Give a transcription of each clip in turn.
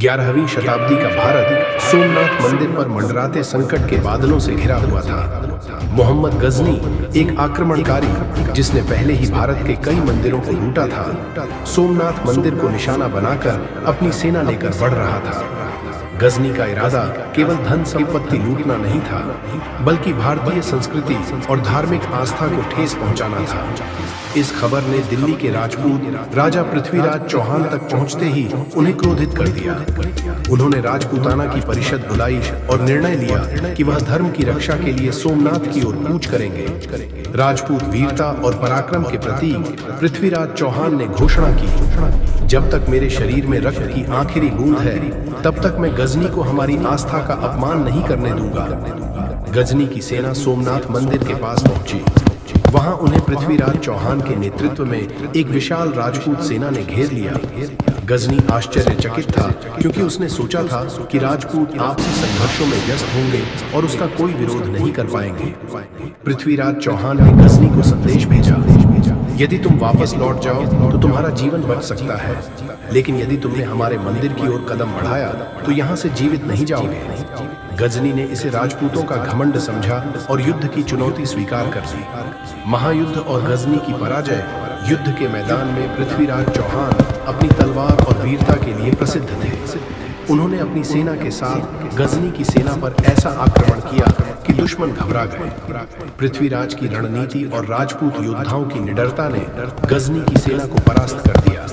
11वीं शताब्दी का भारत सोमनाथ मंदिर पर मंडराते संकट के बादलों से घिरा हुआ था। मोहम्मद गजनी, एक आक्रमणकारी जिसने पहले ही भारत के कई मंदिरों को लूटा था, सोमनाथ मंदिर को निशाना बनाकर अपनी सेना लेकर बढ़ रहा था। गजनी का इरादा केवल धन संपत्ति लूटना नहीं था, बल्कि भारतीय संस्कृति और धार्मिक आस्था को ठेस पहुंचाना था। इस खबर ने दिल्ली के राजपूत राजा पृथ्वीराज चौहान तक पहुंचते ही उन्हें क्रोधित कर दिया। उन्होंने राजपूताना की परिषद बुलाई और निर्णय लिया कि वह धर्म की रक्षा के लिए सोमनाथ की ओर कूच करेंगे। राजपूत वीरता और पराक्रम के प्रतीक पृथ्वीराज चौहान ने घोषणा की, जब तक मेरे शरीर में रक्त की आखिरी बूंद है, तब तक मैं गजनी को हमारी आस्था का अपमान नहीं करने दूंगा। गजनी की सेना सोमनाथ मंदिर के पास पहुंची। वहां उन्हें पृथ्वीराज चौहान के नेतृत्व में एक विशाल राजपूत सेना ने घेर लिया। गजनी आश्चर्यचकित था, क्योंकि उसने सोचा था कि राजपूत आपसी संघर्षों में व्यस्त होंगे और उसका कोई विरोध नहीं कर पाएंगे। पृथ्वीराज चौहान ने गजनी को संदेश भेजा, यदि तुम वापस लौट जाओ तो तुम्हारा जीवन बच सकता है, लेकिन यदि तुमने हमारे मंदिर की ओर कदम बढ़ाया तो यहाँ से जीवित नहीं जाओगे। गजनी ने इसे राजपूतों का घमंड समझा और युद्ध की चुनौती स्वीकार कर ली। महायुद्ध और गजनी की पराजय। युद्ध के मैदान में पृथ्वीराज चौहान अपनी तलवार और वीरता के लिए प्रसिद्ध थे। उन्होंने अपनी सेना के साथ गजनी की सेना पर ऐसा आक्रमण किया कि दुश्मन घबरा गए। पृथ्वीराज की रणनीति और राजपूत योद्धाओं की निडरता ने गजनी की सेना को परास्त कर दिया।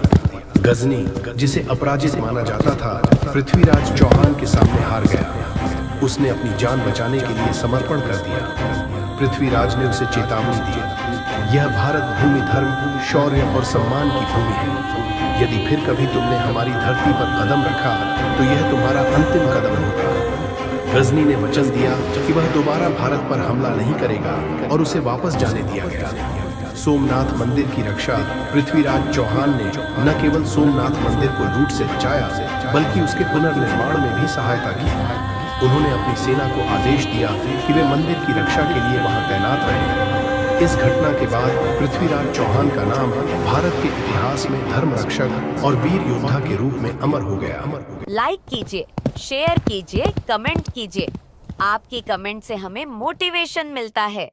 गजनी, जिसे अपराजित माना जाता था, पृथ्वीराज चौहान के सामने हार गया। उसने अपनी जान बचाने के लिए समर्पण कर दिया। पृथ्वीराज ने उसे चेतावनी दी, यह भारत भूमि धर्म, शौर्य और सम्मान की भूमि है। यदि फिर कभी तुमने हमारी धरती पर कदम रखा तो यह तुम्हारा अंतिम कदम होगा। गजनी ने वचन दिया कि वह दोबारा भारत पर हमला नहीं करेगा और उसे वापस जाने दिया गया। सोमनाथ मंदिर की रक्षा पृथ्वीराज चौहान ने न केवल सोमनाथ मंदिर को लूट से बचाया, बल्कि उसके पुनर्निर्माण में भी सहायता की। उन्होंने अपनी सेना को आदेश दिया कि वे मंदिर की रक्षा के लिए वहां तैनात रहें। इस घटना के बाद पृथ्वीराज चौहान का नाम भारत के इतिहास में धर्म रक्षक और वीर योद्धा के रूप में अमर हो गया। लाइक कीजिए, शेयर कीजिए, कमेंट कीजिए। आपकी कमेंट से हमें मोटिवेशन मिलता है।